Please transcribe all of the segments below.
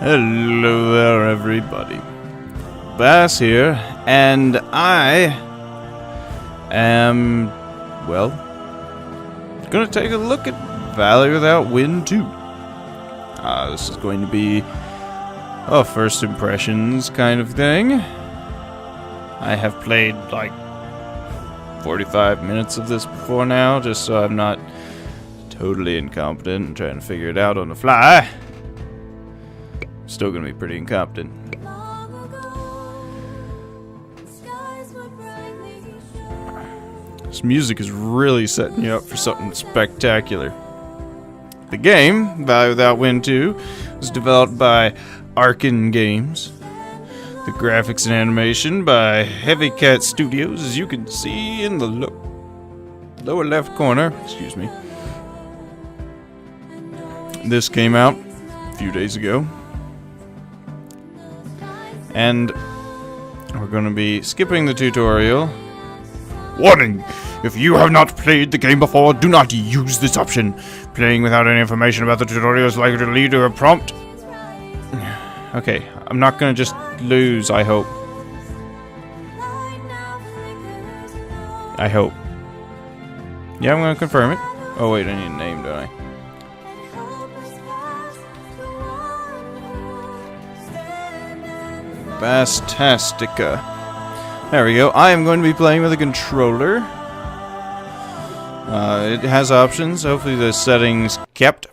Hello there, everybody. Bass here, and I am, well, gonna take a look at Valley Without Wind 2. This is going to be a first impressions kind of thing. I have played like 45 minutes of this before now, just so I'm not totally incompetent and trying to figure it out on the fly. Still gonna be pretty incompetent. This music is really setting you up for something spectacular. The game, Valley Without Wind 2, was developed by Arkan Games. The graphics and animation by Heavy Cat Studios, as you can see in the lower left corner. Excuse me. This came out a few days ago. And we're going to be skipping the tutorial. Warning! If you have not played the game before, do not use this option. Playing without any information about the tutorial is likely to lead to a prompt. Okay, I'm not going to just lose, I hope. I hope. Yeah, I'm going to confirm it. Oh wait, I need a name, don't I? Basstastica. There we go. I am going to be playing with a controller. It has options. Hopefully the settings kept.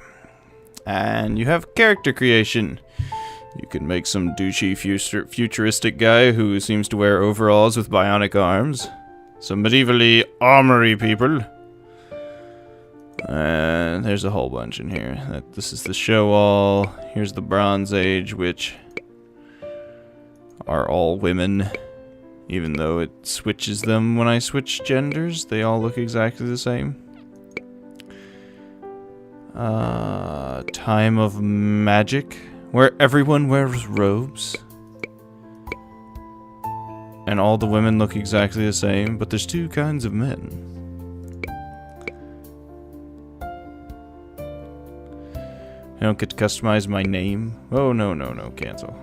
And you have character creation. You can make some douchey futuristic guy who seems to wear overalls with bionic arms. Some medievally armory people. And there's a whole bunch in here. This is the show all. Here's the Bronze Age, which are all women, even though it switches them when I switch genders. They all look exactly the same. Time of Magic, where everyone wears robes. And all the women look exactly the same, but there's two kinds of men. I don't get to customize my name. Oh, no, cancel.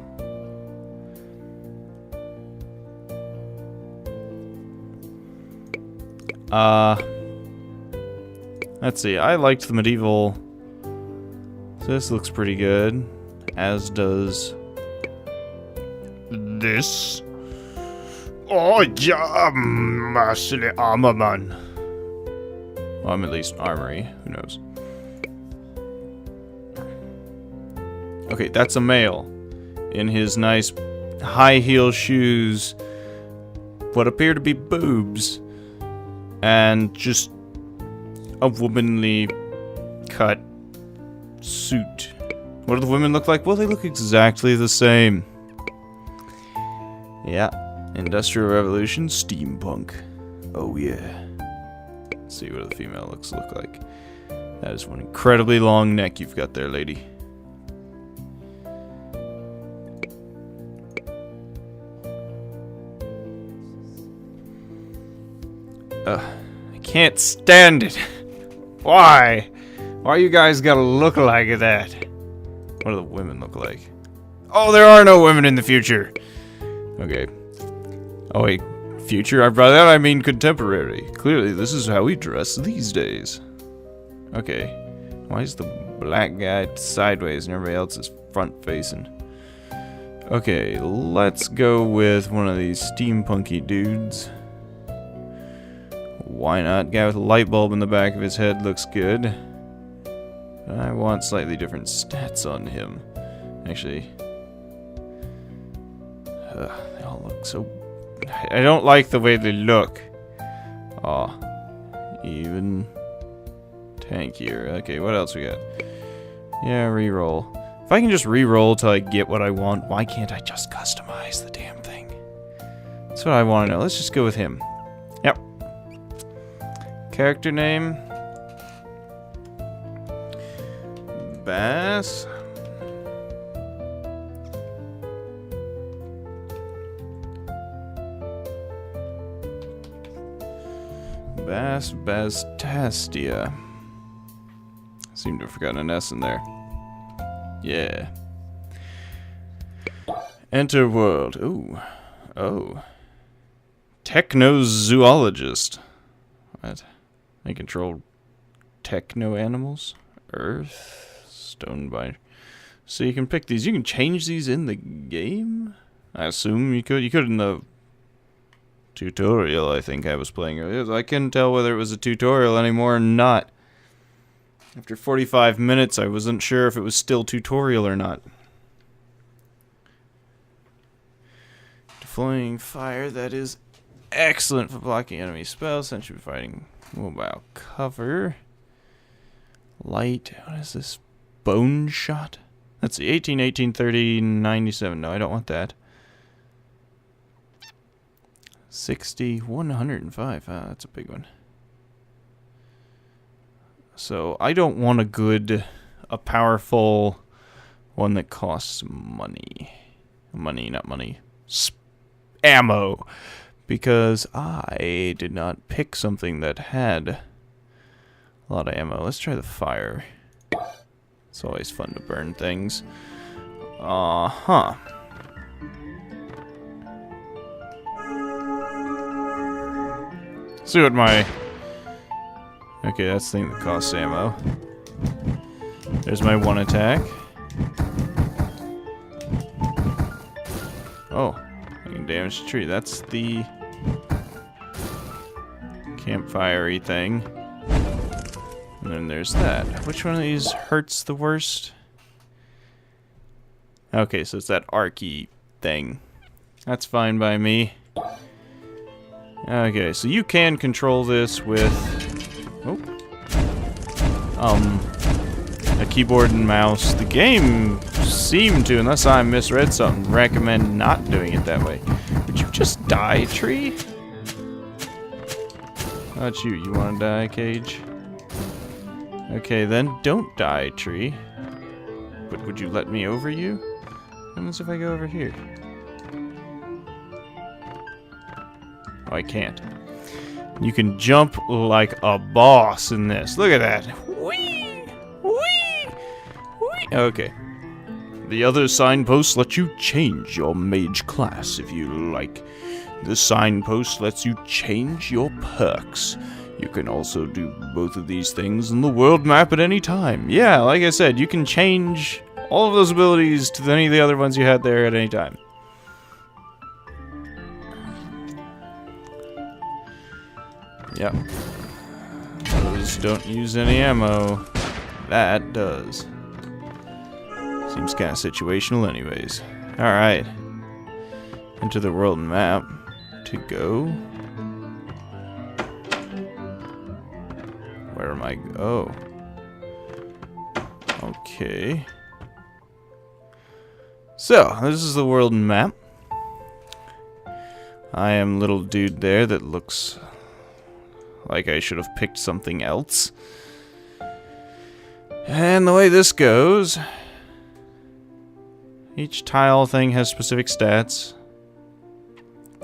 Let's see, I liked the medieval. So this looks pretty good. As does this. Oh, yeah, silly armor man. Well, I'm at least armory. Who knows? Okay, that's a male. In his nice high heel shoes. What appear to be boobs. And just a womanly cut suit. What do the women look like? Well, they look exactly the same. Yeah. Industrial Revolution, steampunk. Oh yeah. Let's see what the female looks like. That is one incredibly long neck you've got there, lady. I can't stand it. Why? Why you guys gotta look like that? What do the women look like? Oh, there are no women in the future. Okay. Oh wait, future? By that I mean contemporary. Clearly, this is how we dress these days. Okay. Why is the black guy sideways and everybody else is front facing? Okay, let's go with one of these steampunky dudes. Why not? Guy with a light bulb in the back of his head looks good. I want slightly different stats on him. Actually, they all look so... I don't like the way they look. Aw. Even tankier. Okay, what else we got? Yeah, reroll. If I can just reroll till I get what I want, why can't I just customize the damn thing? That's what I want to know. Let's just go with him. Yep. Character name. Bass. Basstastia. Seem to have forgotten an S in there. Yeah. Enter world. Ooh. Oh. Technozoologist. What? They control techno animals? Earth. Stone binder. So you can pick these. You can change these in the game? I assume you could. You could in the tutorial, I think I was playing earlier. I couldn't tell whether it was a tutorial anymore or not. After 45 minutes, I wasn't sure if it was still tutorial or not. Deploying fire, that is excellent for blocking enemy spells. Since you're fighting mobile cover. Light, what is this? Bone shot? Let's see, 18, 18, 30, 97. No, I don't want that. 60, 105. Ah, that's a big one. So, I don't want a powerful one that costs money. Money, not money. Ammo. Because I did not pick something that had a lot of ammo. Let's try the fire. It's always fun to burn things. Uh-huh. See what my... Okay, that's the thing that costs ammo. There's my one attack. Oh, I can damage the tree. That's the campfire-y thing. And then there's that. Which one of these hurts the worst? Okay, so it's that arcy thing. That's fine by me. Okay, so you can control this with... a keyboard and mouse. The game seemed to, unless I misread something, recommend not doing it that way. Would you just die, tree? How about you? You want to die, Cage? Okay, then don't die, tree. But would you let me over you? What happens if I go over here? Oh, I can't. You can jump like a boss in this. Look at that. Whee! Whee! Whee! Okay. The other signposts let you change your mage class if you like. The signpost lets you change your perks. You can also do both of these things in the world map at any time. Yeah, like I said, you can change all of those abilities to any of the other ones you had there at any time. Yep. Those don't use any ammo. That does. Seems kind of situational anyways. Alright. Into the world map to go. Where am I? Oh. Okay. So, this is the world map. I am little dude there that looks like I should have picked something else. And the way this goes, each tile thing has specific stats.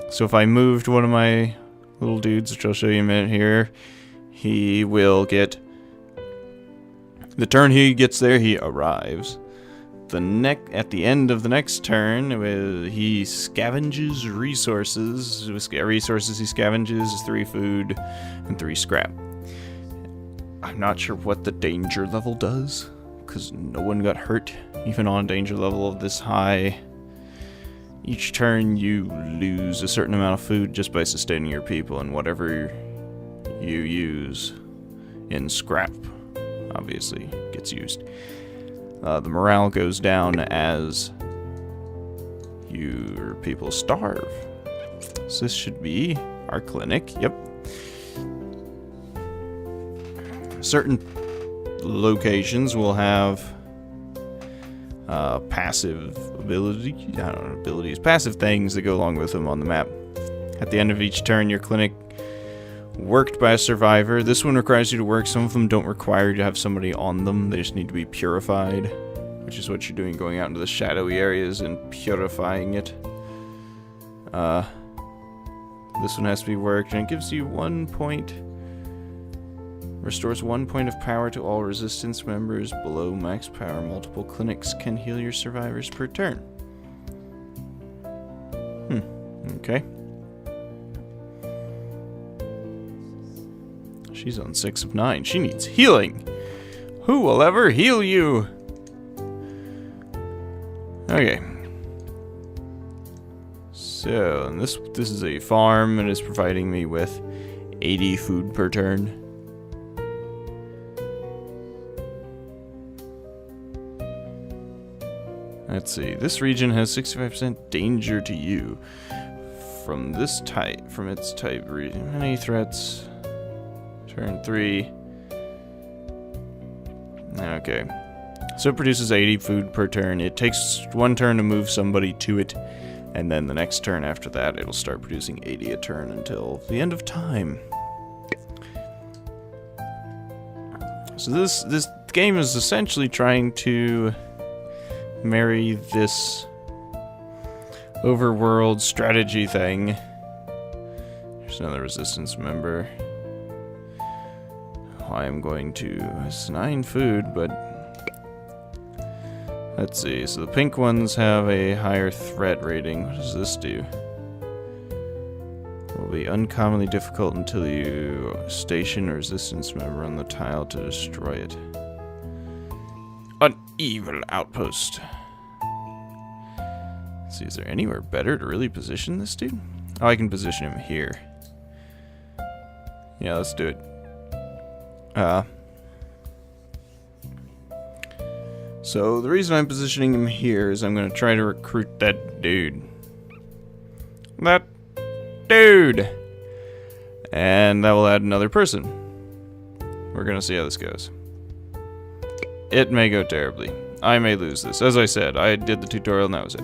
So if I moved one of my little dudes, which I'll show you in a minute here, he will get... The turn he gets there, he arrives. At the end of the next turn, he scavenges resources. Resources he scavenges is 3 food and 3 scrap. I'm not sure what the danger level does, because no one got hurt, even on a danger level of this high. Each turn you lose a certain amount of food just by sustaining your people, and whatever you use in scrap, obviously, gets used. The morale goes down as your people starve. So this should be our clinic. Yep. Certain locations will have passive abilities, passive things that go along with them on the map. At the end of each turn, your clinic worked by a survivor. This one requires you to work. Some of them don't require you to have somebody on them. They just need to be purified, which is what you're doing, going out into the shadowy areas and purifying it. This one has to be worked, and it gives you 1 point. Restores 1 point of power to all resistance members below max power. Multiple clinics can heal your survivors per turn. Okay. She's on 6 of 9. She needs healing. Who will ever heal you? Okay. So, and this is a farm and is providing me with 80 food per turn. Let's see. This region has 65% danger to you from its type region. Many threats. Turn 3. Okay. So it produces 80 food per turn. It takes 1 turn to move somebody to it, and then the next turn after that it'll start producing 80 a turn until the end of time. So this game is essentially trying to marry this overworld strategy thing. There's another resistance member. I am going to... It's 9 food, but... Let's see. So the pink ones have a higher threat rating. What does this do? Will be uncommonly difficult until you station a resistance member on the tile to destroy it. An evil outpost. Let's see, is there anywhere better to really position this dude? Oh, I can position him here. Yeah, let's do it. So the reason I'm positioning him here is I'm going to try to recruit that dude. That dude! And that will add another person. We're going to see how this goes. It may go terribly. I may lose this. As I said, I did the tutorial and that was it.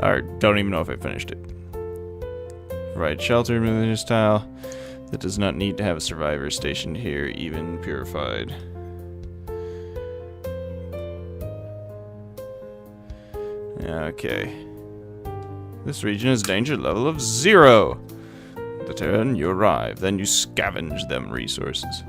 I don't even know if I finished it. Provide shelter within this tile. That does not need to have a survivor stationed here, even purified. Okay. This region is danger level of 0. The turn you arrive, then you scavenge them resources.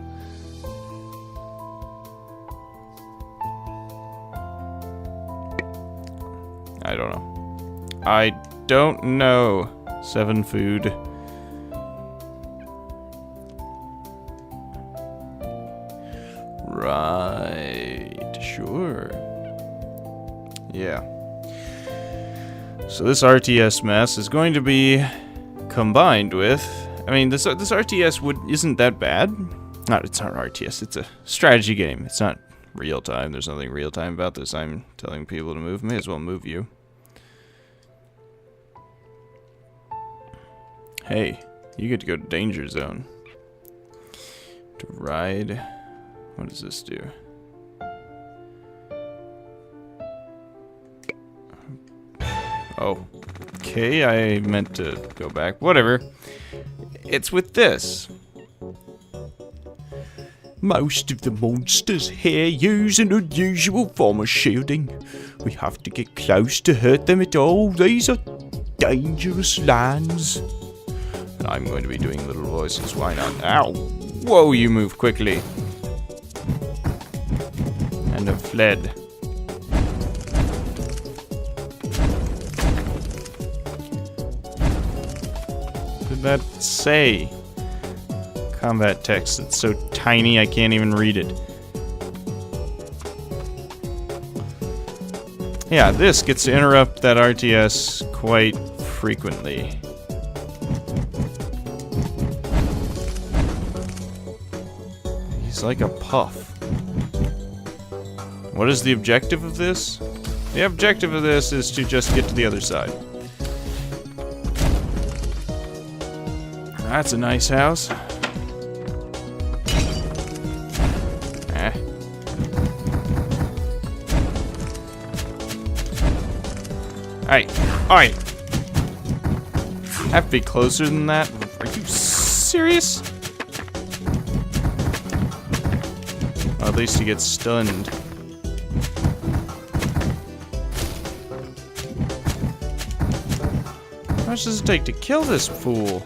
I don't know. I don't know. 7 food. Right. Sure. Yeah. So this RTS mess is going to be combined with... I mean, this RTS isn't that bad. It's not RTS. It's a strategy game. It's not real time. There's nothing real time about this. I'm telling people to move. May as well move you. Hey, you get to go to danger zone. To ride. What does this do? Oh, okay, I meant to go back. Whatever. It's with this. Most of the monsters here use an unusual form of shielding. We have to get close to hurt them at all. These are dangerous lands. And I'm going to be doing little voices. Why not? Ow! Whoa, you move quickly. And have fled. What did that say? Combat text. It's so tiny I can't even read it. Yeah, this gets to interrupt that RTS quite frequently. He's like a puff. What is the objective of this? The objective of this is to just get to the other side. That's a nice house. Alright, alright. Have to be closer than that? Are you serious? Well, at least he gets stunned. How much does it take to kill this fool?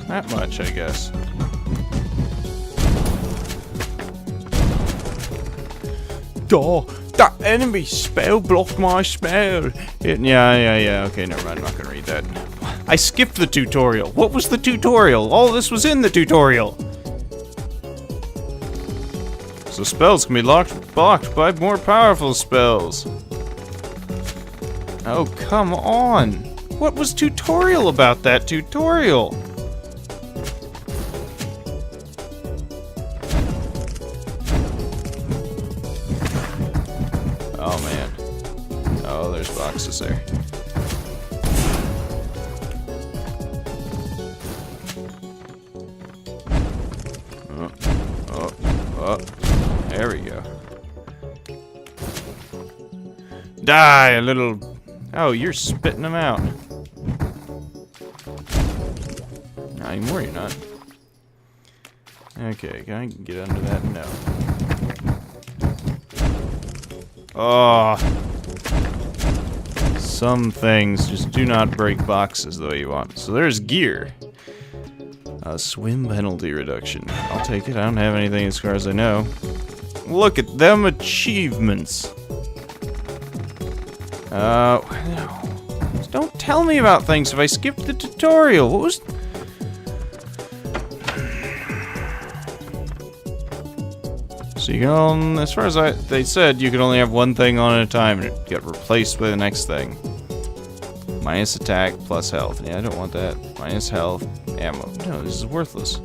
That much, I guess. Oh, that enemy spell blocked my spell. Yeah. Okay, never mind. I'm not gonna read that. I skipped the tutorial. What was the tutorial? All this was in the tutorial. So spells can be blocked by more powerful spells. Oh, come on. What was tutorial about that tutorial? Oh, man. Oh, there's boxes there. Oh. There we go. Die, a little... Oh, you're spitting them out. Not anymore, you're not. Okay, can I get under that? No. Oh. Some things just do not break boxes the way you want. So there's gear. Swim penalty reduction. I'll take it. I don't have anything as far as I know. Look at them achievements. Don't tell me about things if I skipped the tutorial. What was... So you can, as far as they said, you could only have one thing on at a time and it get replaced by the next thing. Minus attack plus health. Yeah, I don't want that. Minus health, ammo. No, this is worthless.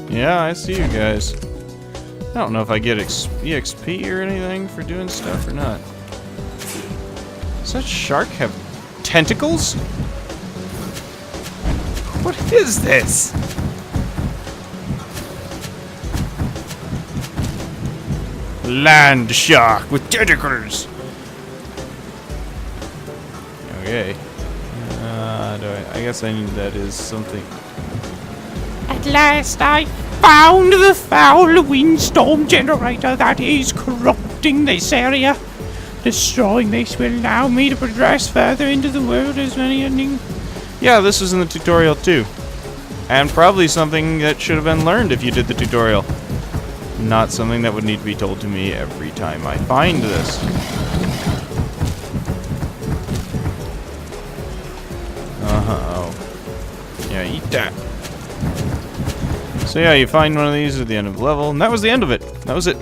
Yeah, I see you guys. I don't know if I get EXP or anything for doing stuff or not. Does that shark have tentacles? What is this? Land shark with tentacles. Okay. I guess that is something. At last I found the foul windstorm generator that is corrupting this area. Destroying this will allow me to progress further into the world as many ending. Yeah, this was in the tutorial too. And probably something that should have been learned if you did the tutorial. Not something that would need to be told to me every time I find this. Oh. Yeah, eat that. So yeah, you find one of these at the end of the level, and that was the end of it. That was it.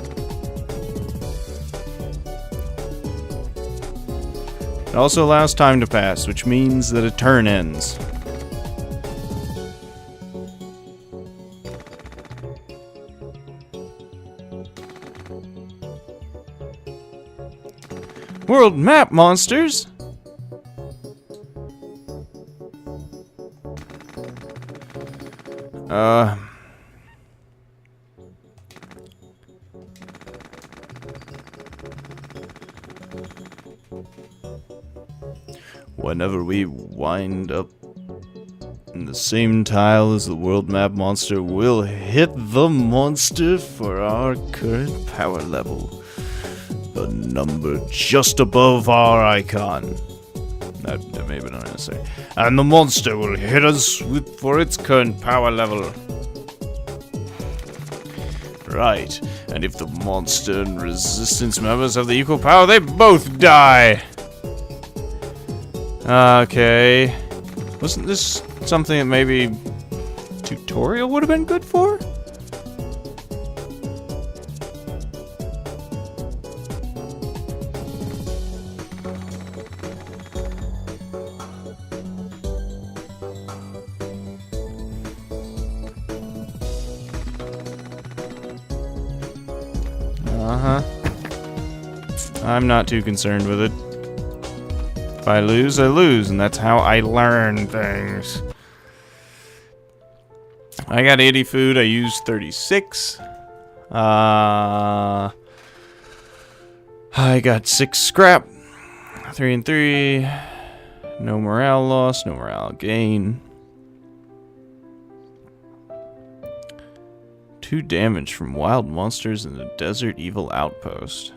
It also allows time to pass, which means that a turn ends. World map monsters! Whenever we wind up in the same tile as the world map monster, we'll hit the monster for our current power level. The number just above our icon. That may have been unnecessary. And the monster will hit us for its current power level. Right. And if the monster and resistance members have the equal power, they both die. Okay. Wasn't this something that maybe tutorial would have been good for? I'm not too concerned with it. If I lose, I lose, and that's how I learn things. I got 80 food, I used 36. I got 6 scrap. 3 and 3. No morale loss, no morale gain. 2 damage from wild monsters in the Desert Evil Outpost.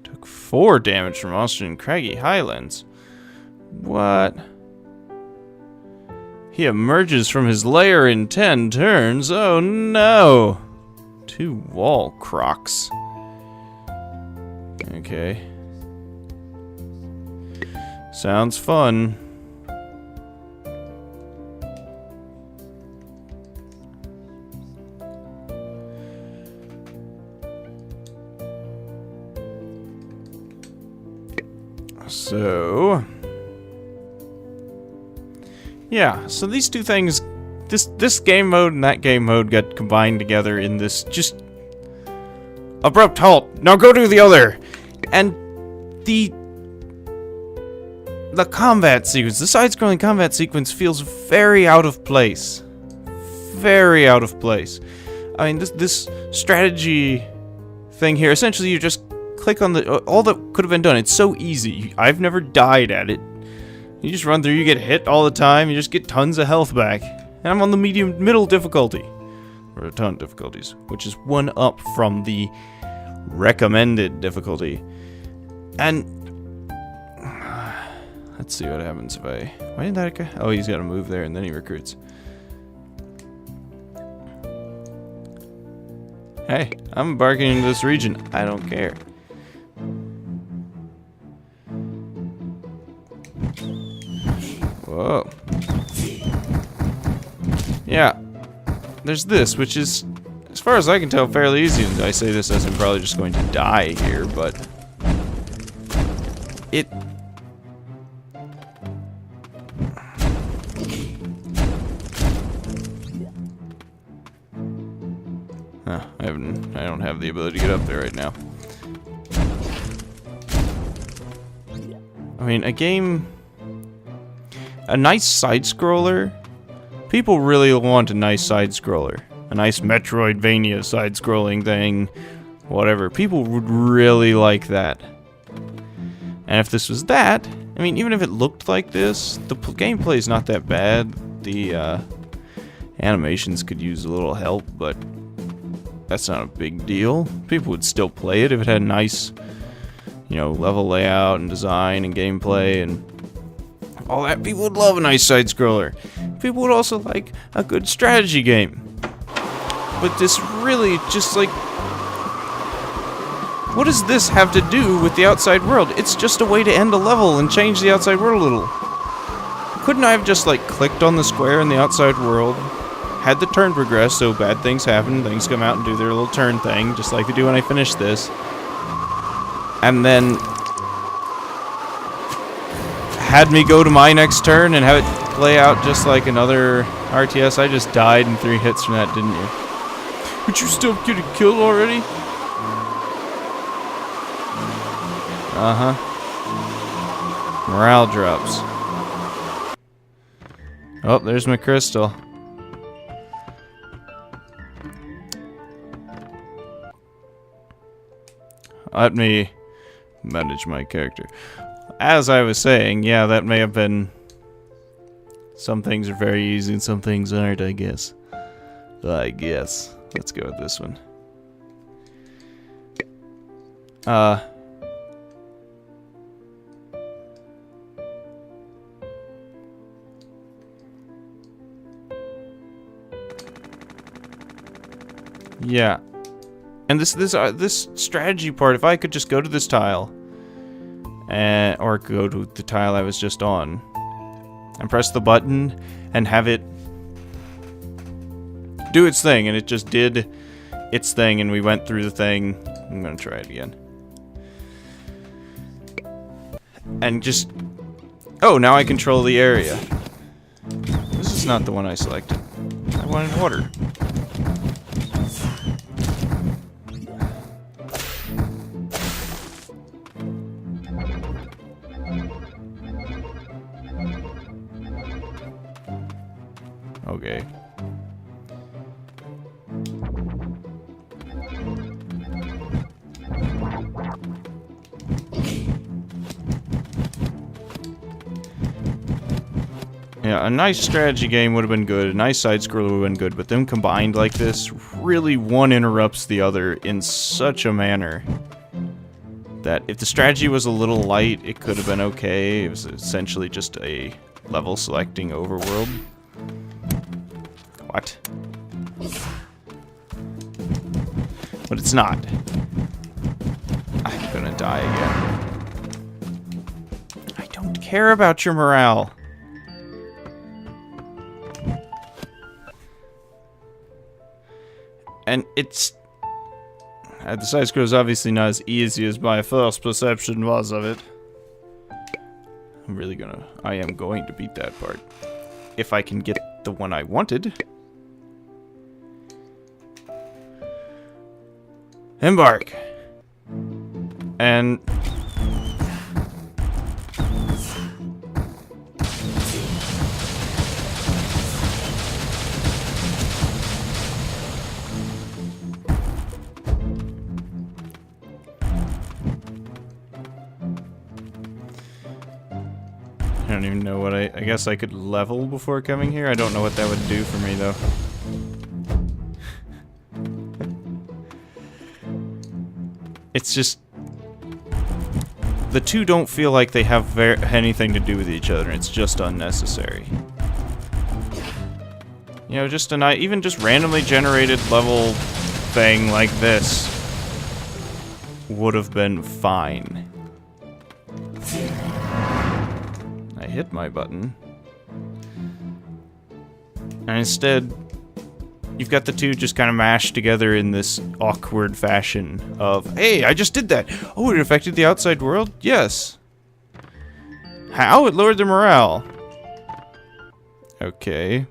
Took 4 damage from monsters in Craggy Highlands. What? He emerges from his lair in 10 turns. Oh no! 2 wall crocs. Okay. Sounds fun. So, yeah, so these 2 things, this game mode and that game mode got combined together in this just abrupt halt. Now go do the other. And the combat sequence, the side-scrolling combat sequence feels very out of place. Very out of place. I mean, this strategy thing here, essentially you just click on the all that could have been done. It's so easy. I've never died at it. You just run through, you get hit all the time, you just get tons of health back. And I'm on the middle difficulty. Or a ton of difficulties, which is 1 up from the recommended difficulty. And let's see what happens if I... Why did that guy... Oh, he's got to move there and then he recruits. Hey, I'm embarking into this region. I don't care. Whoa. Yeah. There's this, which is, as far as I can tell, fairly easy. And I say this as I'm probably just going to die here, but... It... Huh, I don't have the ability to get up there right now. I mean, a nice side-scroller. People really want a nice side-scroller. A nice Metroidvania side-scrolling thing. Whatever. People would really like that. And if this was that, I mean, even if it looked like this, the gameplay is not that bad. The animations could use a little help, but that's not a big deal. People would still play it if it had nice, you know, level layout and design and gameplay and all that. People would love a nice side-scroller. People would also like a good strategy game. But this really just like... What does this have to do with the outside world? It's just a way to end a level and change the outside world a little. Couldn't I have just like clicked on the square in the outside world, had the turn progress so bad things happen, things come out and do their little turn thing, just like they do when I finish this, and then had me go to my next turn and have it play out just like another RTS? I just died in 3 hits from that, didn't you? But you're still getting killed already? Uh-huh. Morale drops. Oh, there's my crystal. Let me manage my character. As I was saying, yeah, that may have been... Some things are very easy and some things aren't, I guess. Let's go with this one. Yeah. And this strategy part, if I could just go to this tile, or go to the tile I was just on, and press the button, and have it do its thing, and it just did its thing, and we went through the thing. I'm gonna try it again. And just... Oh, now I control the area. This is not the one I selected. I wanted water. Okay. Yeah, a nice strategy game would have been good, a nice side-scroller would have been good, but them combined like this, really one interrupts the other in such a manner that if the strategy was a little light, it could have been okay. It was essentially just a level selecting overworld. What? But it's not. I'm gonna die again. I don't care about your morale. And it's... the side scroll is obviously not as easy as my first perception was of it. I am going to beat that part. If I can get the one I wanted. Embark. And... I don't even know what I guess I could level before coming here. I don't know what that would do for me, though. It's just... the two don't feel like they have anything to do with each other. It's just unnecessary. You know, just even just randomly generated level thing like this would have been fine. I hit my button. And instead, you've got the two just kind of mashed together in this awkward fashion of, hey, I just did that. Oh, it affected the outside world? Yes. How? It lowered the morale. Okay.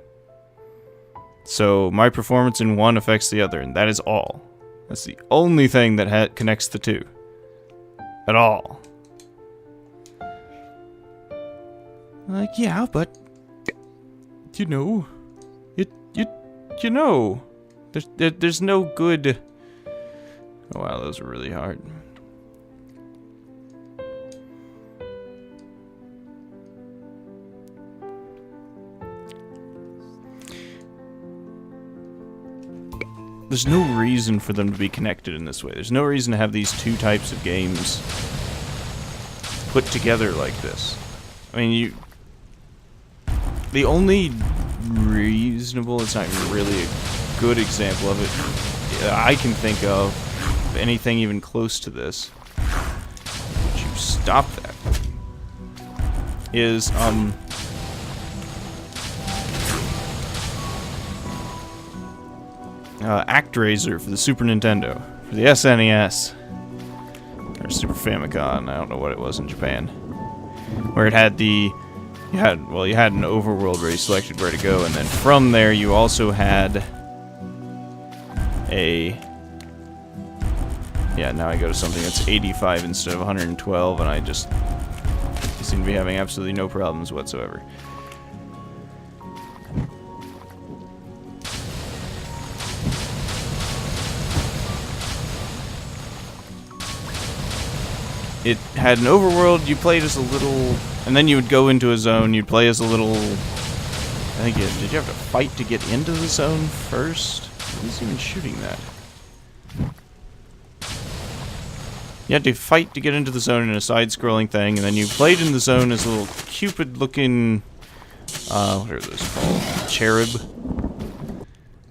So my performance in one affects the other, and that is all. That's the only thing that connects the two. At all. Like, yeah, but... you know... You know... There's no good... Oh wow, those are really hard. There's no reason for them to be connected in this way. There's no reason to have these two types of games put together like this. I mean, the only reasonable, it's not really a good example of it I can think of anything even close to this. Would you stop that? Is, ActRaiser for the Super Nintendo, for the SNES, or Super Famicom, I don't know what it was in Japan, where it had you had an overworld where you selected where to go, and then from there you also had now I go to something that's 85 instead of 112, and I just seem to be having absolutely no problems whatsoever. It had an overworld, you played as a little... and then you would go into a zone, you'd play as a little... did you have to fight to get into the zone first? Who's even shooting that? You had to fight to get into the zone in a side-scrolling thing, and then you played in the zone as a little Cupid-looking... what are those called? Cherub?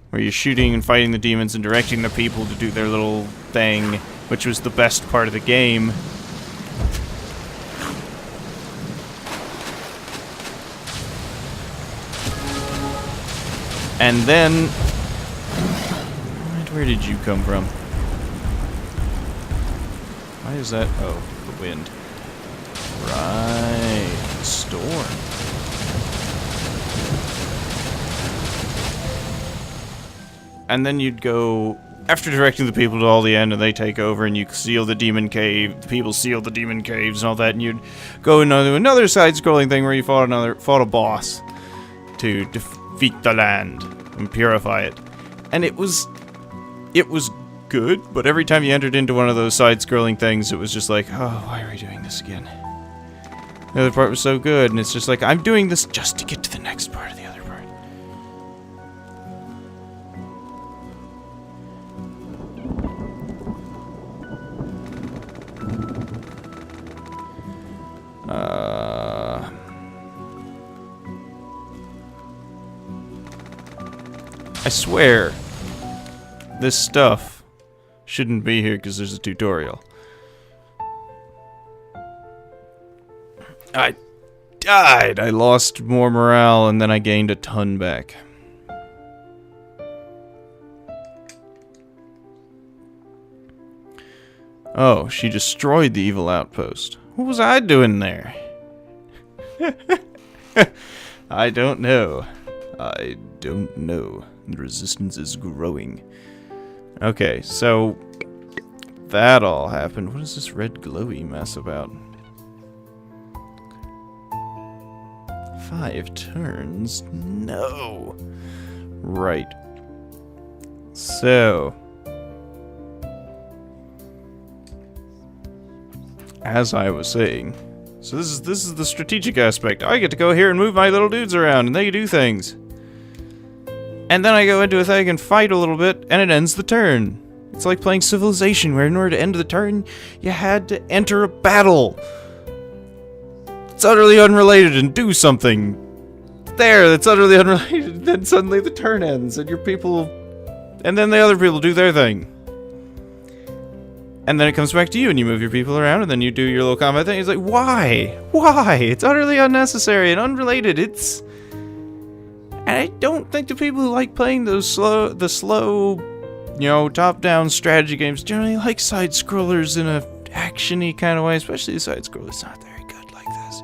Where you're shooting and fighting the demons and directing the people to do their little thing, which was the best part of the game. And then... where did you come from? Why is that? Oh, the wind. Right. Storm. And then you'd go... after directing the people to all the end, and they take over, and you seal the demon cave, the people seal the demon caves and all that, and you'd go into another side-scrolling thing where you fought a boss to defeat the land and purify it. And it was good, but every time you entered into one of those side-scrolling things, it was just like, oh, why are we doing this again? The other part was so good, and it's just like, I'm doing this just to get to the next part of the other part. I swear, this stuff shouldn't be here because there's a tutorial. I died. I lost more morale and then I gained a ton back. Oh, she destroyed the evil outpost. What was I doing there? I don't know. I don't know. The resistance is growing. Okay, so that all happened. What is this red glowy mess about? 5 turns? No. Right. So, as I was saying, so this is the strategic aspect. I get to go here and move my little dudes around, and they do things. And then I go into a thing and fight a little bit, and it ends the turn. It's like playing Civilization, where in order to end the turn, you had to enter a battle. It's utterly unrelated and do something there that's utterly unrelated. Then suddenly the turn ends, and your people, and then the other people do their thing. And then it comes back to you, and you move your people around, and then you do your little combat thing. It's like, why? Why? It's utterly unnecessary and unrelated. And I don't think the people who like playing the slow, you know, top-down strategy games generally like side-scrollers in a action-y kind of way, especially the side-scroller's not very good like this.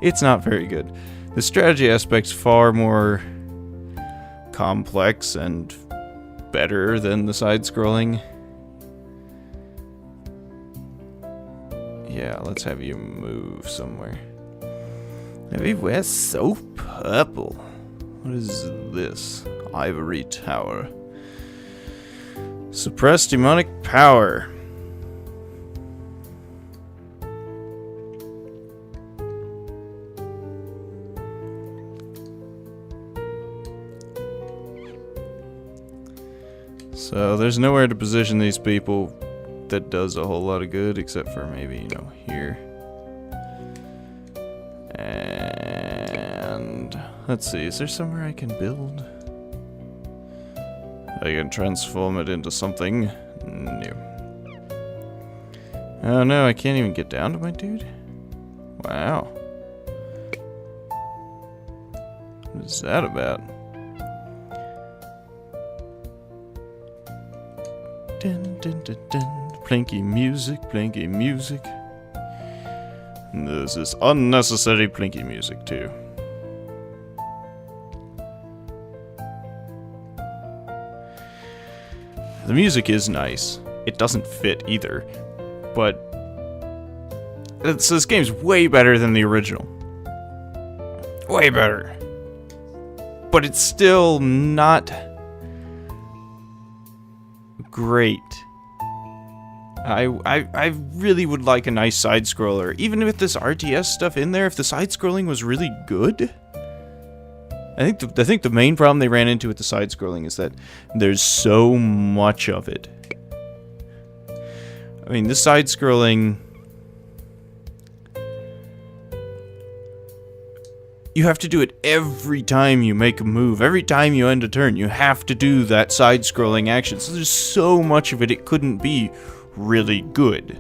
It's not very good. The strategy aspect's far more complex and better than the side-scrolling. Yeah, let's have you move somewhere. Everywhere's so purple. What is this? Ivory Tower. Suppress demonic power. So there's nowhere to position these people that does a whole lot of good, except for maybe, you know, here. And let's see, is there somewhere I can build? I can transform it into something new. Oh no, I can't even get down to my dude? Wow. What is that about? Dun, dun, dun, dun. Plinky music, plinky music. And this is unnecessary plinky music too. The music is nice. It doesn't fit either. But so this game's way better than the original. Way better. But it's still not great. I really would like a nice side-scroller. Even with this RTS stuff in there, if the side-scrolling was really good. I think the main problem they ran into with the side-scrolling is that there's so much of it. I mean, this side-scrolling, you have to do it every time you make a move. Every time you end a turn, you have to do that side-scrolling action. So there's so much of it, it couldn't be really good.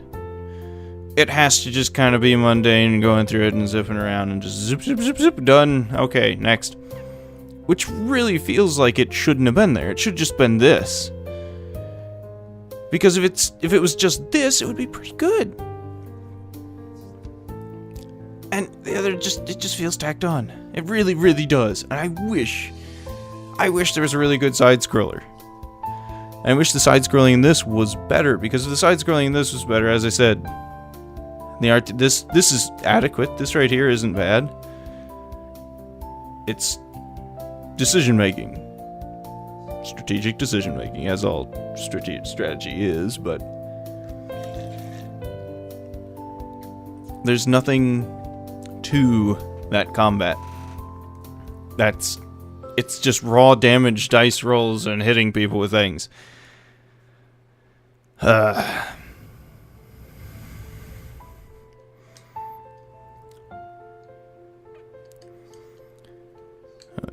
It has to just kind of be mundane and going through it and zipping around and just zip, zip, zip, zip, done. Okay, next. Which really feels like it shouldn't have been there. It should have just been this. Because if it was just this, it would be pretty good. And the other it just feels tacked on. It really, really does. And I wish there was a really good side-scroller. I wish the side-scrolling in this was better, because if the side-scrolling in this was better, as I said, this is adequate. This right here isn't bad. It's decision-making. Strategic decision-making, as all strategy is, but there's nothing to that combat. It's just raw damage dice rolls and hitting people with things. Nothing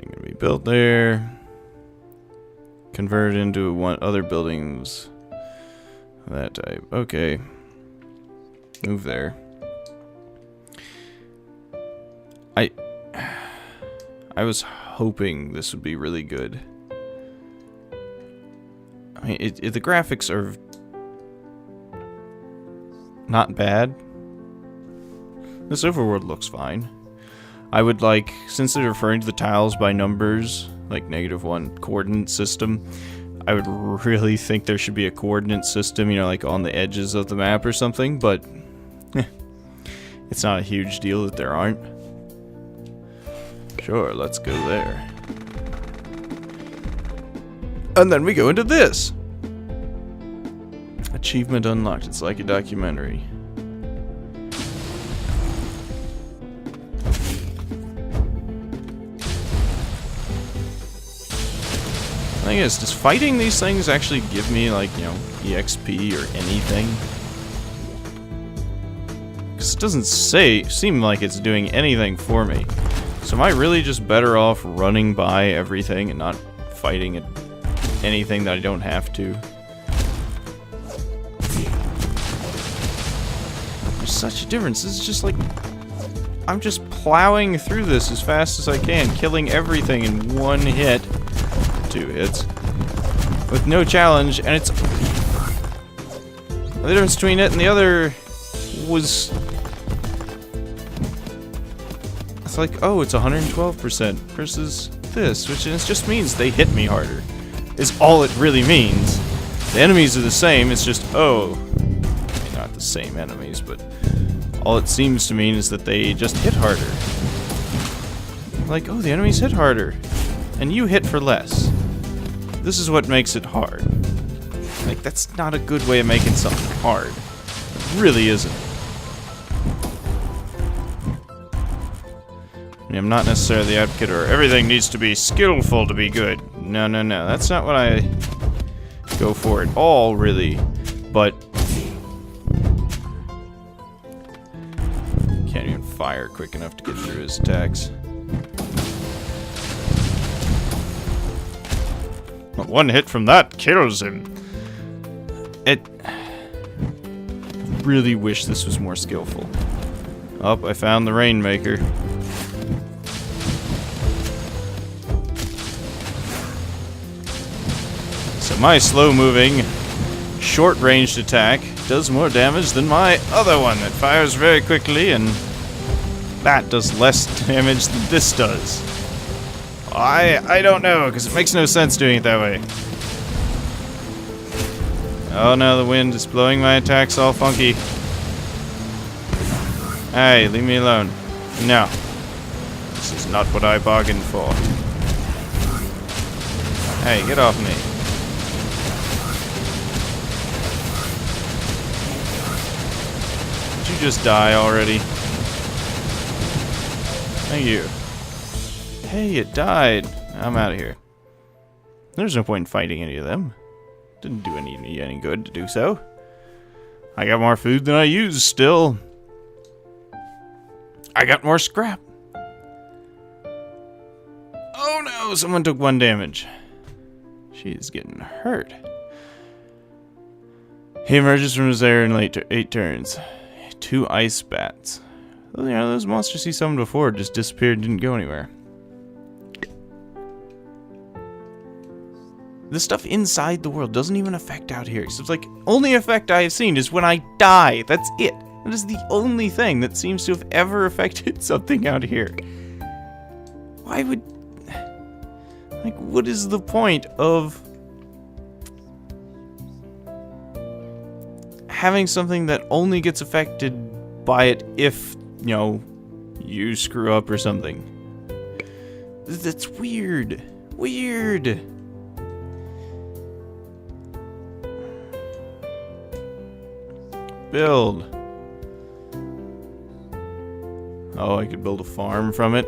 gonna be built there. Converted into one other buildings. That type. Okay. Move there. I was hoping this would be really good. I mean, the graphics are not bad. This overworld looks fine. I would like, since they're referring to the tiles by numbers, like -1 coordinate system, I would really think there should be a coordinate system, you know, like on the edges of the map or something, but it's not a huge deal that there aren't. Sure, let's go there. And then we go into this. Achievement unlocked. It's like a documentary. The thing is, does fighting these things actually give me, like, you know, EXP or anything? Because it doesn't seem like it's doing anything for me. So am I really just better off running by everything and not fighting anything that I don't have to? There's such a difference. This is just like, I'm just plowing through this as fast as I can, killing everything in one hit. 2 hits. With no challenge, and it's... The difference between it and the other was... It's like, oh, it's 112% versus this, which just means they hit me harder. Is all it really means. The enemies are the same, it's just, oh... Not the same enemies, but... All it seems to mean is that they just hit harder. Like, oh, the enemies hit harder. And you hit for less. This is what makes it hard. Like, that's not a good way of making something hard. It really isn't. I'm not necessarily the advocate or everything needs to be skillful to be good. No, no, no. That's not what I go for at all, really. But... Can't even fire quick enough to get through his attacks. One hit from that kills him. Really wish this was more skillful. Oh, I found the Rainmaker. So my slow-moving, short-ranged attack does more damage than my other one that fires very quickly, and that does less damage than this does. I don't know, because it makes no sense doing it that way. Oh no, the wind is blowing my attacks all funky. Hey, leave me alone. No. This is not what I bargained for. Hey, get off me. Did you just die already? Thank you. Hey, it died. I'm out of here. There's no point in fighting any of them. Didn't do any good to do so. I got more food than I used still. I got more scrap. Oh no, someone took 1 damage. She's getting hurt. He emerges from his lair in 8 turns. 2 ice bats. You know, those monsters he summoned before just disappeared and didn't go anywhere. The stuff inside the world doesn't even affect out here. So it's like, only effect I have seen is when I die. That's it. That is the only thing that seems to have ever affected something out here. Why would... Like, what is the point of... having something that only gets affected by it if, you know, you screw up or something? That's weird. Weird. Build. Oh, I could build a farm from it.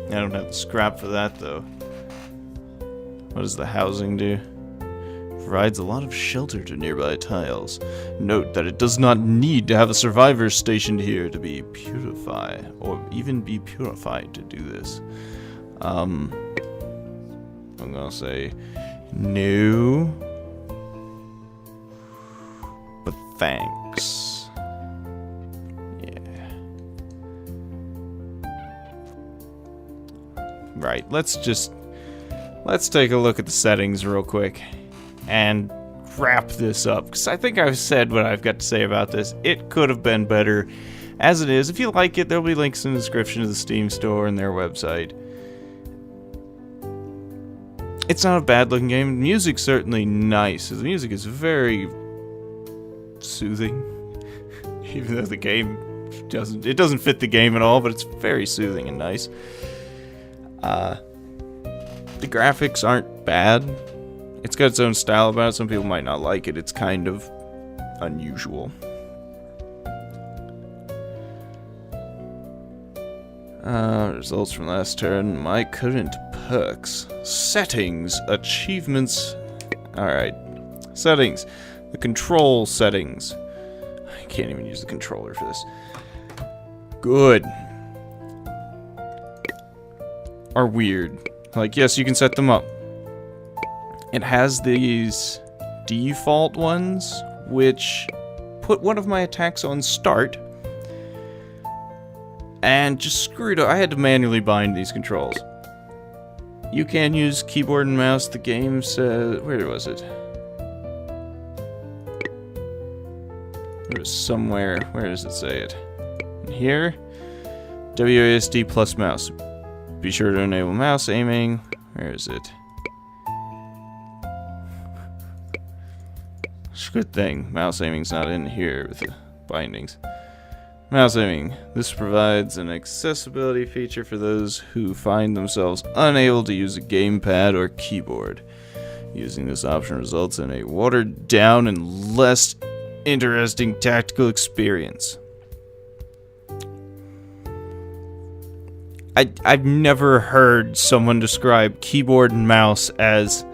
I don't have the scrap for that, though. What does the housing do? Provides a lot of shelter to nearby tiles. Note that it does not need to have a survivor stationed here to be purified, or even be purified to do this. I'm gonna say no, but thanks. Yeah. Right, let's take a look at the settings real quick and wrap this up, because I think I've said what I've got to say about this. It could have been better. As it is, if you like it, there'll be links in the description to the Steam store and their website. It's not a bad looking game. The music's certainly nice. The music is very soothing. Even though the game doesn't fit the game at all, but it's very soothing and nice. The graphics aren't bad. It's got its own style about it. Some people might not like it. It's kind of unusual. Results from last turn. My current perks. Settings. Achievements. Alright. Settings. The control settings. I can't even use the controller for this. Good. Are weird. Like, yes, you can set them up. It has these default ones, which put one of my attacks on start, and just screwed up. I had to manually bind these controls. You can use keyboard and mouse. The game says... Where was it? It was somewhere. Where does it say it? Here? WASD plus mouse. Be sure to enable mouse aiming. Where is it? Good thing mouse aiming's not in here with the bindings. Mouse aiming. This provides an accessibility feature for those who find themselves unable to use a gamepad or keyboard. Using this option results in a watered down and less interesting tactical experience. I've never heard someone describe keyboard and mouse as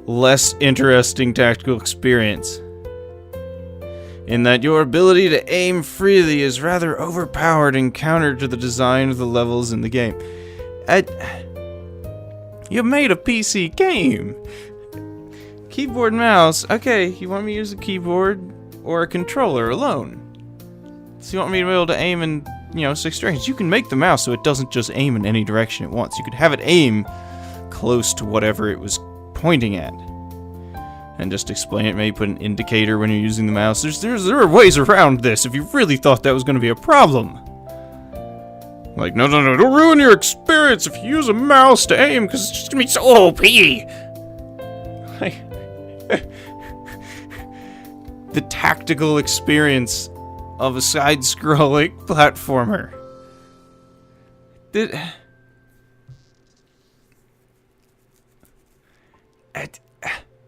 less interesting tactical experience, in that your ability to aim freely is rather overpowered and counter to the design of the levels in the game. You made a PC game. Keyboard and mouse. Okay, you want me to use a keyboard or a controller alone? So you want me to be able to aim in, 6 directions? You can make the mouse so it doesn't just aim in any direction it wants. You could have it aim close to whatever it was pointing at, and just explain it. Maybe put an indicator when you're using the mouse. There are ways around this if you really thought that was going to be a problem. Like, no, don't ruin your experience if you use a mouse to aim, because it's just going to be so OP. The tactical experience of a side-scrolling platformer.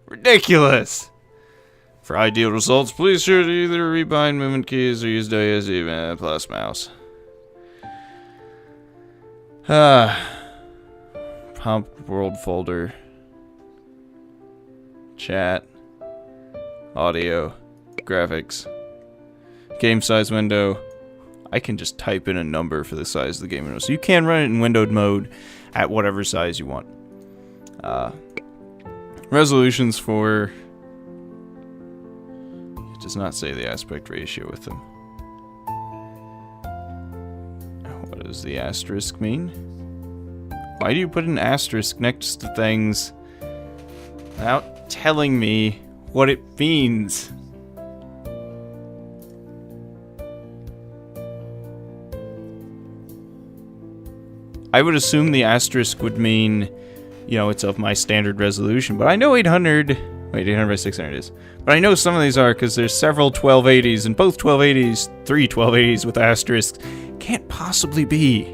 Ridiculous. For ideal results, please sure to either rebind movement keys or use WASD plus mouse. Pump world folder. Chat. Audio. Graphics. Game size window. I can just type in a number for the size of the game window. So you can run it in windowed mode at whatever size you want. Resolutions for... It does not say the aspect ratio with them. What does the asterisk mean? Why do you put an asterisk next to things without telling me what it means? I would assume the asterisk would mean, it's of my standard resolution, but I know 800... Wait, 800 by 600 is. But I know some of these are, because there's several 1280s, and both 1280s, 3 1280s with asterisks, can't possibly be.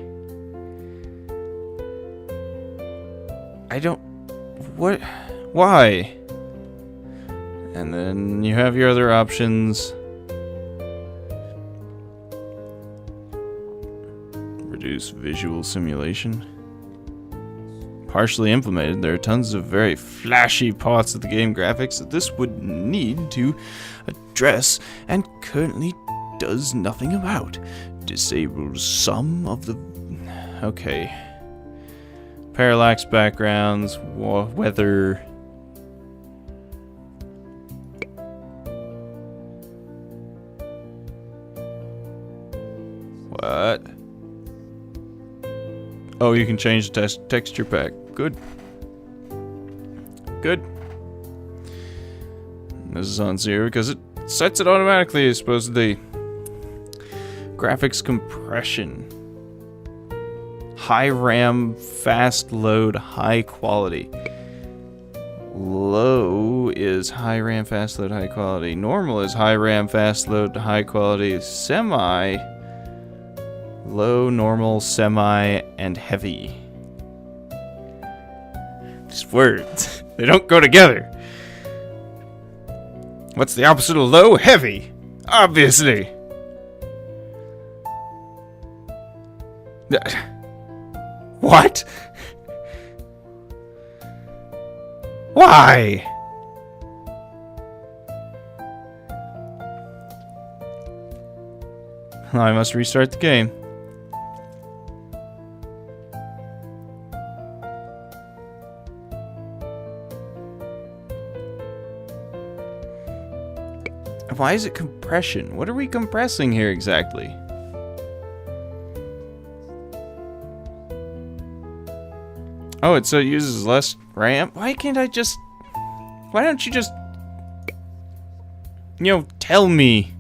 I don't... What? Why? And then you have your other options. Reduce visual simulation. Partially implemented, there are tons of very flashy parts of the game graphics that this would need to address and currently does nothing about. Disables some of the... Okay. Parallax backgrounds, weather... What? Oh, you can change the texture pack. Good. Good. This is on 0 because it sets it automatically, supposedly. Graphics compression. High RAM, fast load, high quality. Low is high RAM, fast load, high quality. Normal is high RAM, fast load, high quality. Semi... Low, normal, semi, and heavy. These words, they don't go together. What's the opposite of low? Heavy. Obviously. What? Why? I must restart the game. Why is it compression? What are we compressing here exactly? Oh, it uses less RAM? Why can't I just... Why don't you just... You know, tell me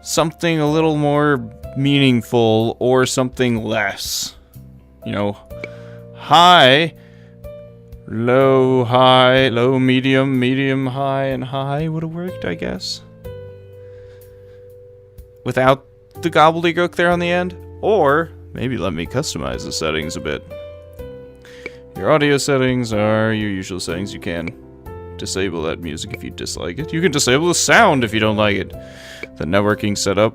something a little more meaningful or something less. You know, high... Low, high, low, medium, medium, high, and high would have worked, I guess. Without the gobbledygook there on the end. Or, maybe let me customize the settings a bit. Your audio settings are your usual settings. You can disable that music if you dislike it. You can disable the sound if you don't like it. The networking setup.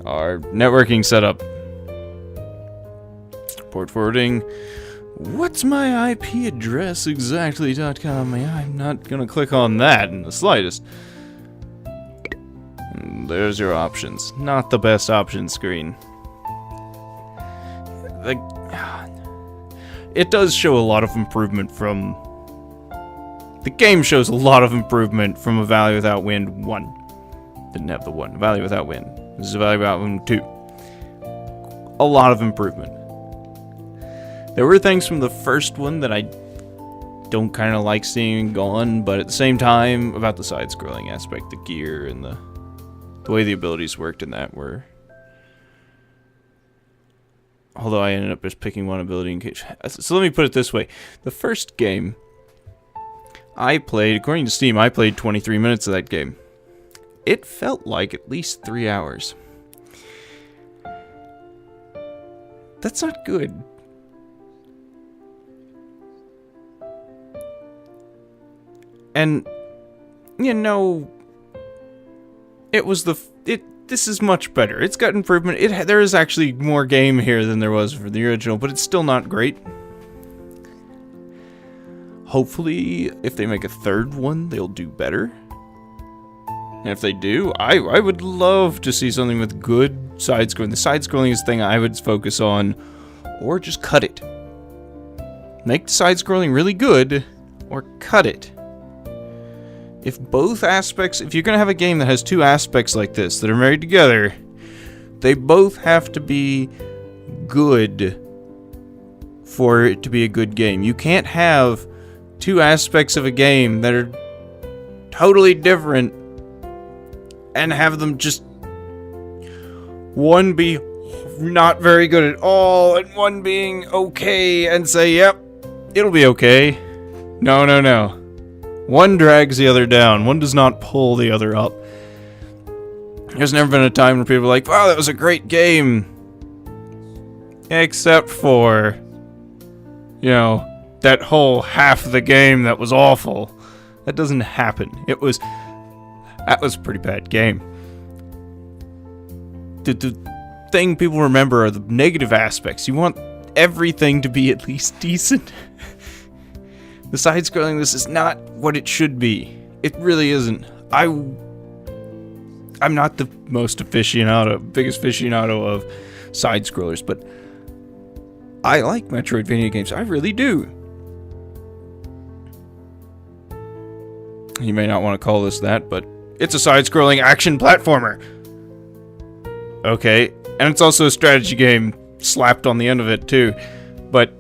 Our networking setup. Port forwarding. What's my IP address exactly.com? I'm not gonna click on that in the slightest. There's your options. Not the best option screen. It does show a lot of improvement from... The game shows a lot of improvement from A Valley Without Wind 1. Didn't have the 1. A Valley Without Wind. This is A Valley Without Wind 2. A lot of improvement. There were things from the first one that I don't kind of like seeing gone, but at the same time, about the side-scrolling aspect, the gear, and the way the abilities worked in that were... Although I ended up just picking one ability in case... So let me put it this way. The first game I played, according to Steam, I played 23 minutes of that game. It felt like at least 3 hours. That's not good. And, you know, this is much better. It's got improvement. There is actually more game here than there was for the original, but it's still not great. Hopefully, if they make a third one, they'll do better. And if they do, I would love to see something with good side-scrolling. The side-scrolling is the thing I would focus on, or just cut it. Make the side-scrolling really good, or cut it. If both aspects, if you're going to have a game that has two aspects like this that are married together, they both have to be good for it to be a good game. You can't have two aspects of a game that are totally different and have them just one be not very good at all and one being okay and say, yep, it'll be okay. No, no, no. One drags the other down. One does not pull the other up. There's never been a time where people are like, wow, that was a great game. Except for, you know, that whole half of the game that was awful. That doesn't happen. That was a pretty bad game. the thing people remember are the negative aspects. You want everything to be at least decent. The side-scrolling, this is not what it should be. It really isn't. I'm not the biggest aficionado of side-scrollers, but I like Metroidvania games. I really do. You may not want to call this that, but it's a side-scrolling action platformer. Okay, and it's also a strategy game slapped on the end of it too. But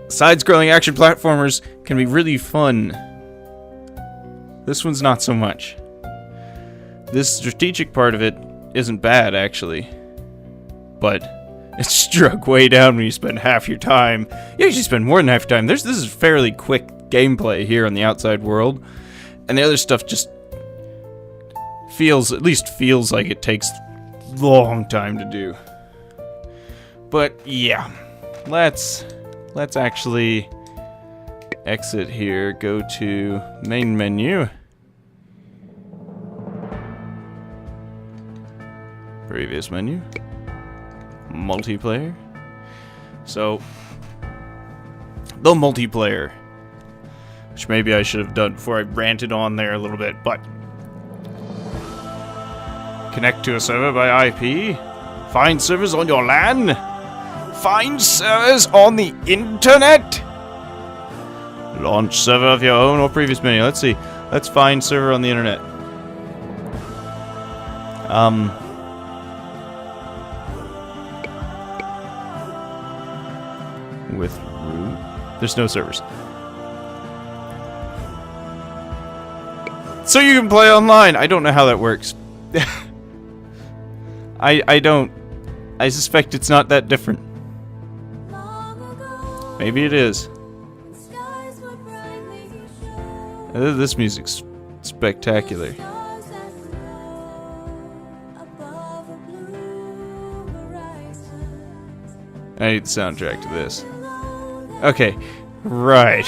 side-scrolling action platformers can be really fun. This one's not so much. This strategic part of it isn't bad, actually. But it's struck way down when you spend half your time. You actually spend more than half your time. This is fairly quick gameplay here on the outside world. And the other stuff just feels like it takes a long time to do. But yeah, let's actually exit here, go to main menu. Previous menu. Multiplayer. So, the multiplayer. Which maybe I should have done before I ranted on there a little bit, but connect to a server by IP. Find servers on your LAN. Find servers on the internet. Launch server of your own or previous menu. Let's see. Let's find server on the internet. With root. There's no servers. So you can play online. I don't know how that works. I don't. I suspect it's not that different. Maybe it is. This music's spectacular. I need the soundtrack to this. Okay, right.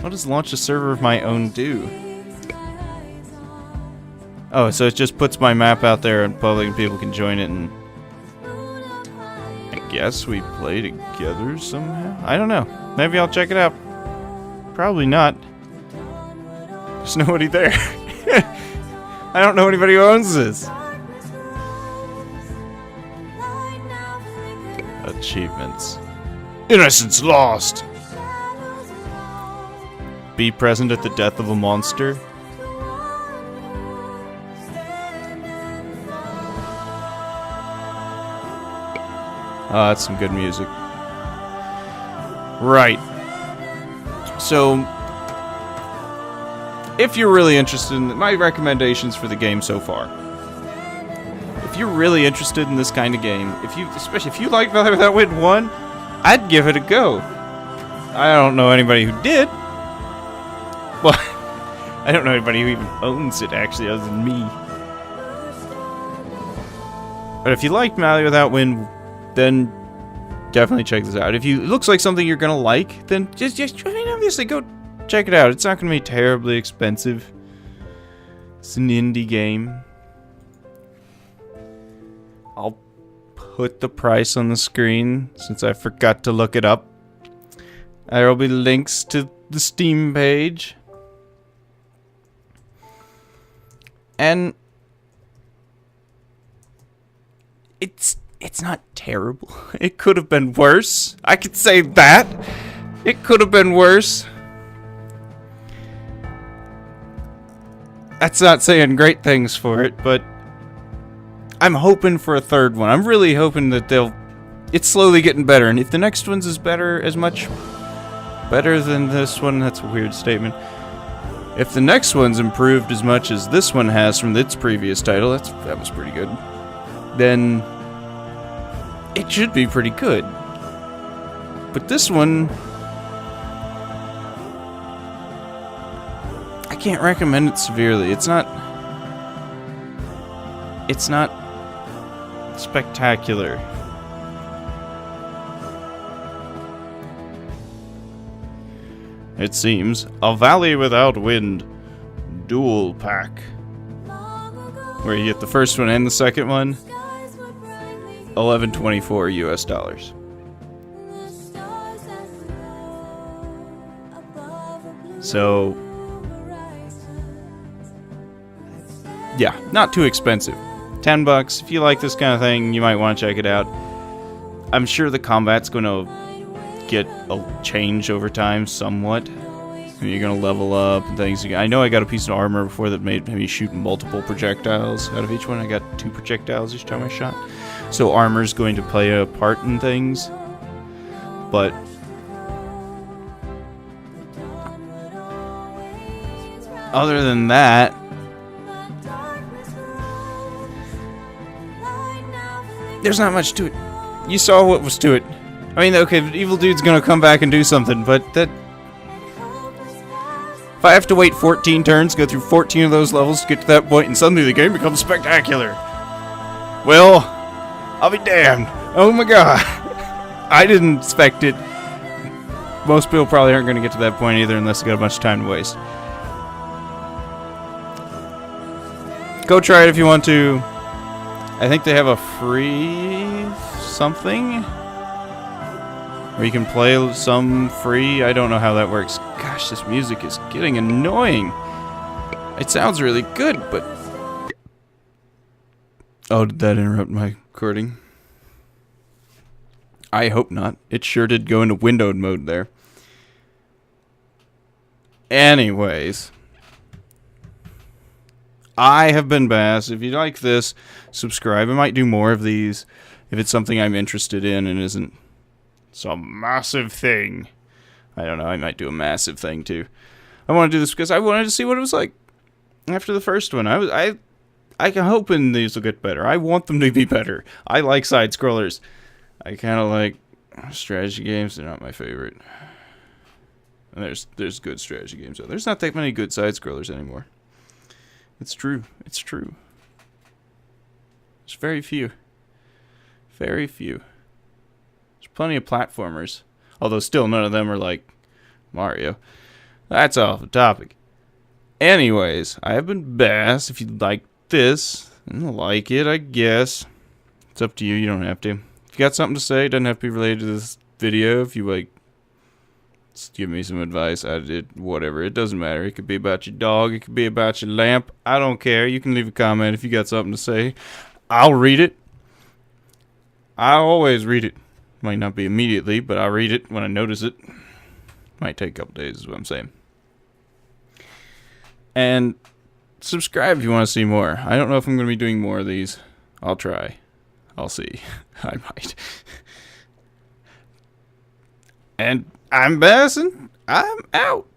What does launch a server of my own do? Oh, so it just puts my map out there in public and people can join it, and I guess we play together somehow? I don't know. Maybe I'll check it out. Probably not. There's nobody there. I don't know anybody who owns this. Achievements. Innocence lost. Be present at the death of a monster. Oh, that's some good music. Right. So, if you're really interested in my recommendations for the game so far, if you're really interested in this kind of game, especially if you like Valor Without Wind 1, I'd give it a go. I don't know anybody who did. Well, I don't know anybody who even owns it, actually, other than me. But if you like Valor Without Wind, then definitely check this out. If it looks like something you're gonna like, then just obviously go check it out. It's not gonna be terribly expensive. It's an indie game. I'll put the price on the screen since I forgot to look it up. There will be links to the Steam page. And it's not terrible. It could have been worse. I could say that. It could have been worse. That's not saying great things for it, but I'm hoping for a third one. I'm really hoping that it's slowly getting better, and if the next one's as much better than this one, that's a weird statement. If the next one's improved as much as this one has from its previous title, that was pretty good, then it should be pretty good. But this one, I can't recommend it severely. It's not spectacular. it seems. A Valley Without Wind dual pack. Where you get the first one and the second one. $11.24 US. So, yeah, not too expensive. $10. If you like this kind of thing, you might want to check it out. I'm sure the combat's going to get a change over time somewhat. You're going to level up and things. I know I got a piece of armor before that made me shoot multiple projectiles out of each one. I got 2 projectiles each time I shot. So armor's going to play a part in things. But other than that, there's not much to it. You saw what was to it. I mean, okay, the evil dude's gonna come back and do something, but that... If I have to wait 14 turns, go through 14 of those levels to get to that point, and suddenly the game becomes spectacular. Well, I'll be damned. Oh my god. I didn't expect it. Most people probably aren't gonna get to that point either unless they got a bunch of time to waste. Go try it if you want to. I think they have a free something where you can play some free. I don't know how that works. Gosh, this music is getting annoying. It sounds really good, but... Oh, did that interrupt my recording? I hope not. It sure did go into windowed mode there. Anyways, I have been Bass. If you like this, subscribe. I might do more of these if it's something I'm interested in and isn't some massive thing. I don't know. I might do a massive thing too. I want to do this because I wanted to see what it was like after the first one. I'm hoping these will get better. I want them to be better. I like side scrollers. I kind of like strategy games. They're not my favorite. And there's good strategy games. There's not that many good side scrollers anymore. It's true. It's true. There's very few. Very few. There's plenty of platformers. Although still none of them are like Mario. That's off the topic. Anyways, I have been Bass. If you like this, like it, I guess. It's up to you. You don't have to. If you got something to say, it doesn't have to be related to this video. If you like, just give me some advice. I did whatever. It doesn't matter. It could be about your dog. It could be about your lamp. I don't care. You can leave a comment if you got something to say. I'll read it. I'll always read it. Might not be immediately, but I'll read it when I notice it. Might take a couple days is what I'm saying. And subscribe if you want to see more. I don't know if I'm going to be doing more of these. I'll try. I'll see. I might. And I'm Bass, and I'm out.